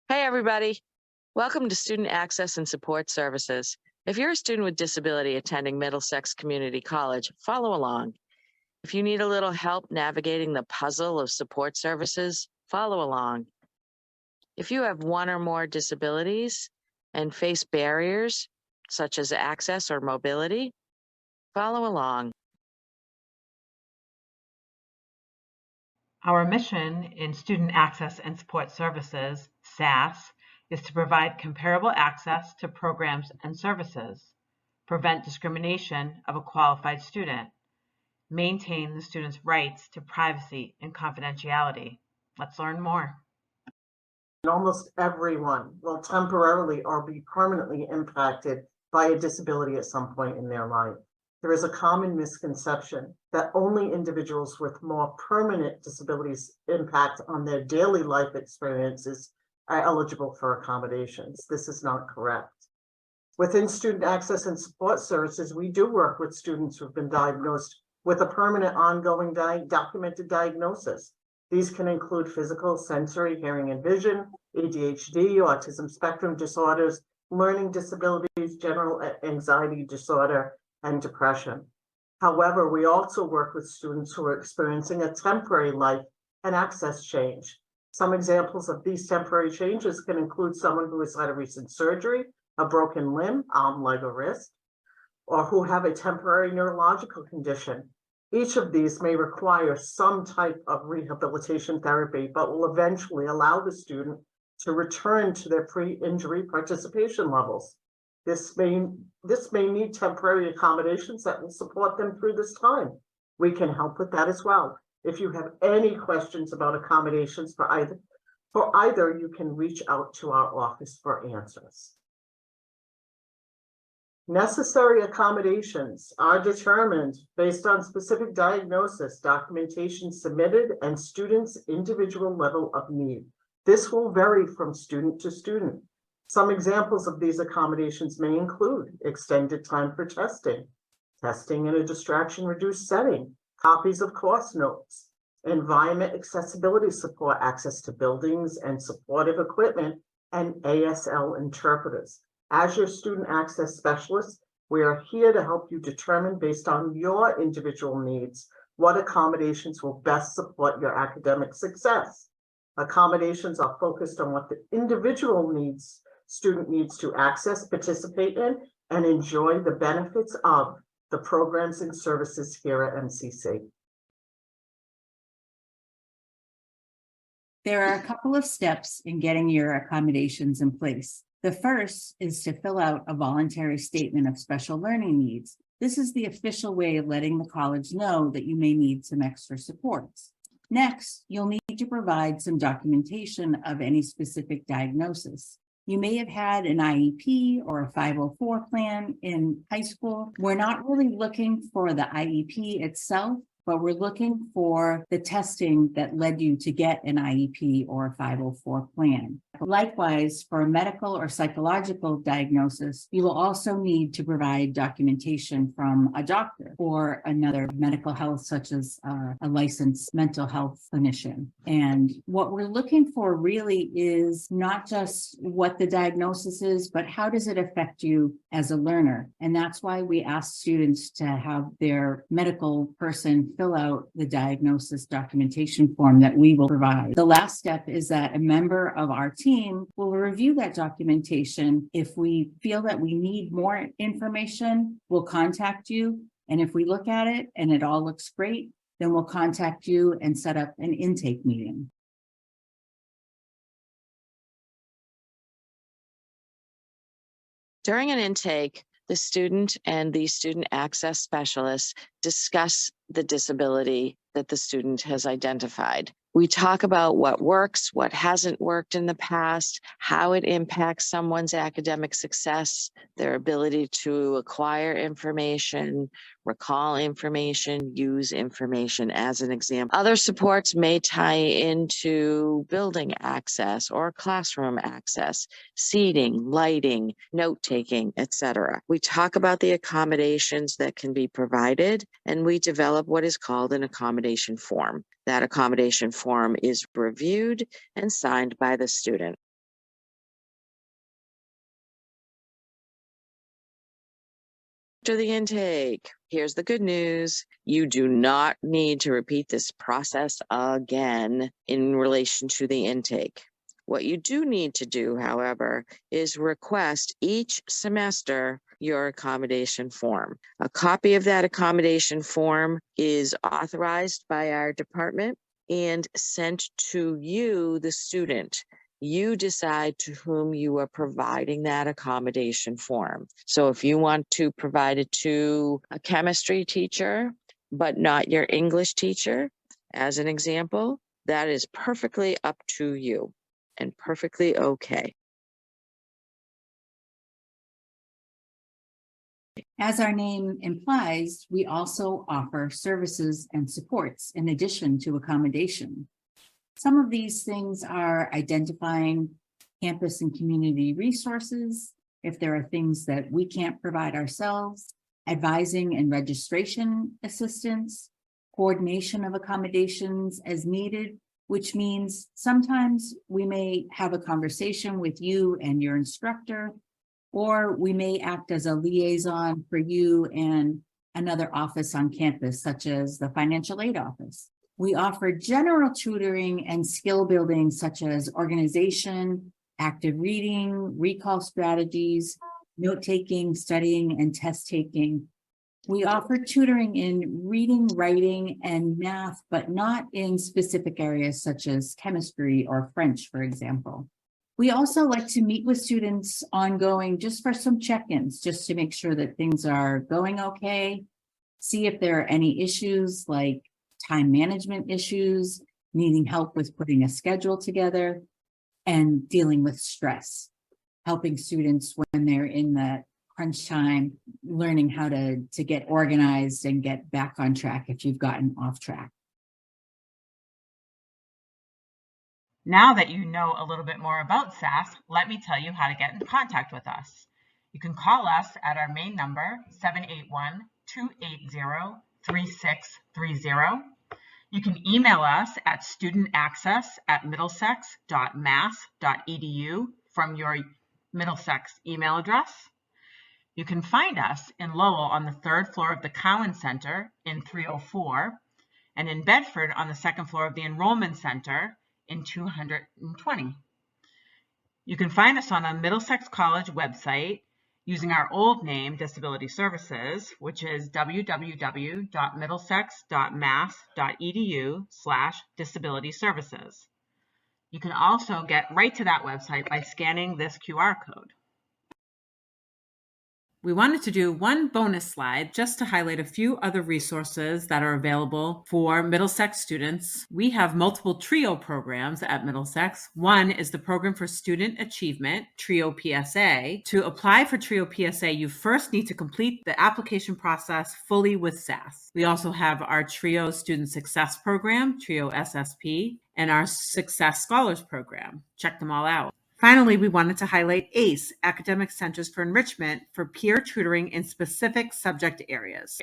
Hey, everybody. Welcome to Student Access and Support Services. If you're a student with disability attending Middlesex Community College, follow along. If you need a little help navigating the puzzle of support services, follow along. If you have one or more disabilities and face barriers, such as access or mobility, follow along. Our mission in Student Access and Support Services, SASS, is to provide comparable access to programs and services, prevent discrimination of a qualified student, maintain the student's rights to privacy and confidentiality. Let's learn more. Almost everyone will temporarily or be permanently impacted by a disability at some point in their life. There is a common misconception that only individuals with more permanent disabilities impact on their daily life experiences are eligible for accommodations. This is not correct. Within Student Access and Support Services, we do work with students who've been diagnosed with a permanent ongoing documented diagnosis. These can include physical, sensory, hearing and vision, ADHD, autism spectrum disorders, learning disabilities, general anxiety disorder, and depression. However, we also work with students who are experiencing a temporary life and access change. Some examples of these temporary changes can include someone who has had a recent surgery, a broken limb, arm, leg, or wrist, or who have a temporary neurological condition. Each of these may require some type of rehabilitation therapy, but will eventually allow the student to return to their pre-injury participation levels. This may need temporary accommodations that will support them through this time. We can help with that as well. If you have any questions about accommodations for either, you can reach out to our office for answers. Necessary accommodations are determined based on specific diagnosis, documentation submitted, and students' individual level of need. This will vary from student to student. Some examples of these accommodations may include extended time for testing, testing in a distraction-reduced setting, copies of course notes, environment accessibility support, access to buildings and supportive equipment, and ASL interpreters. As your student access specialist, we are here to help you determine, based on your individual needs, what accommodations will best support your academic success. Accommodations are focused on what the individual student needs to access, participate in, and enjoy the benefits of the programs and services here at MCC. There are a couple of steps in getting your accommodations in place. The first is to fill out a voluntary statement of special learning needs. This is the official way of letting the college know that you may need some extra supports. Next, you'll need to provide some documentation of any specific diagnosis. You may have had an IEP or a 504 plan in high school. We're not really looking for the IEP itself, but we're looking for the testing that led you to get an IEP or a 504 plan. Likewise, for a medical or psychological diagnosis, you will also need to provide documentation from a doctor or another medical health, such as a licensed mental health clinician. And what we're looking for really is not just what the diagnosis is, but how does it affect you as a learner? And that's why we ask students to have their medical person fill out the diagnosis documentation form that we will provide. The last step is that a member of our team will review that documentation. If we feel that we need more information, we'll contact you. And if we look at it and it all looks great, then we'll contact you and set up an intake meeting. During an intake, the student and the student access specialist discuss the disability that the student has identified. We talk about what works, what hasn't worked in the past, how it impacts someone's academic success, their ability to acquire information, recall information, use information as an example. Other supports may tie into building access or classroom access, seating, lighting, note-taking, etc. We talk about the accommodations that can be provided, and we develop what is called an accommodation form. That accommodation form is reviewed and signed by the student. After the intake, here's the good news. You do not need to repeat this process again in relation to the intake. What you do need to do, however, is request each semester your accommodation form. A copy of that accommodation form is authorized by our department and sent to you, the student. You decide to whom you are providing that accommodation form. So if you want to provide it to a chemistry teacher, but not your English teacher, as an example, that is perfectly up to you and perfectly okay. As our name implies, we also offer services and supports in addition to accommodation. Some of these things are identifying campus and community resources, if there are things that we can't provide ourselves, advising and registration assistance, coordination of accommodations as needed, which means sometimes we may have a conversation with you and your instructor, or we may act as a liaison for you and another office on campus, such as the financial aid office. We offer general tutoring and skill building, such as organization, active reading, recall strategies, note-taking, studying, and test-taking. We offer tutoring in reading, writing, and math, but not in specific areas such as chemistry or French, for example. We also like to meet with students ongoing just for some check-ins, just to make sure that things are going okay, see if there are any issues like time management issues, needing help with putting a schedule together, and dealing with stress, helping students when they're in the crunch time, learning how to get organized and get back on track if you've gotten off track. Now that you know a little bit more about SASS, let me tell you how to get in contact with us. You can call us at our main number, 781-280-3630. You can email us at studentaccess@middlesex.mass.edu from your Middlesex email address. You can find us in Lowell on the 3rd floor of the Cowan Center in 304, and in Bedford on the 2nd floor of the Enrollment Center in 220. You can find us on the Middlesex College website using our old name, Disability Services, which is www.middlesex.mass.edu/disability services. You can also get right to that website by scanning this QR code. We wanted to do one bonus slide just to highlight a few other resources that are available for Middlesex students. We have multiple TRIO programs at Middlesex. One is the Program for Student Achievement, TRIO PSA. To apply for TRIO PSA, you first need to complete the application process fully with SASS. We also have our TRIO Student Success Program, TRIO SSP, and our Success Scholars Program. Check them all out. Finally, we wanted to highlight ACE, Academic Centers for Enrichment, for peer tutoring in specific subject areas.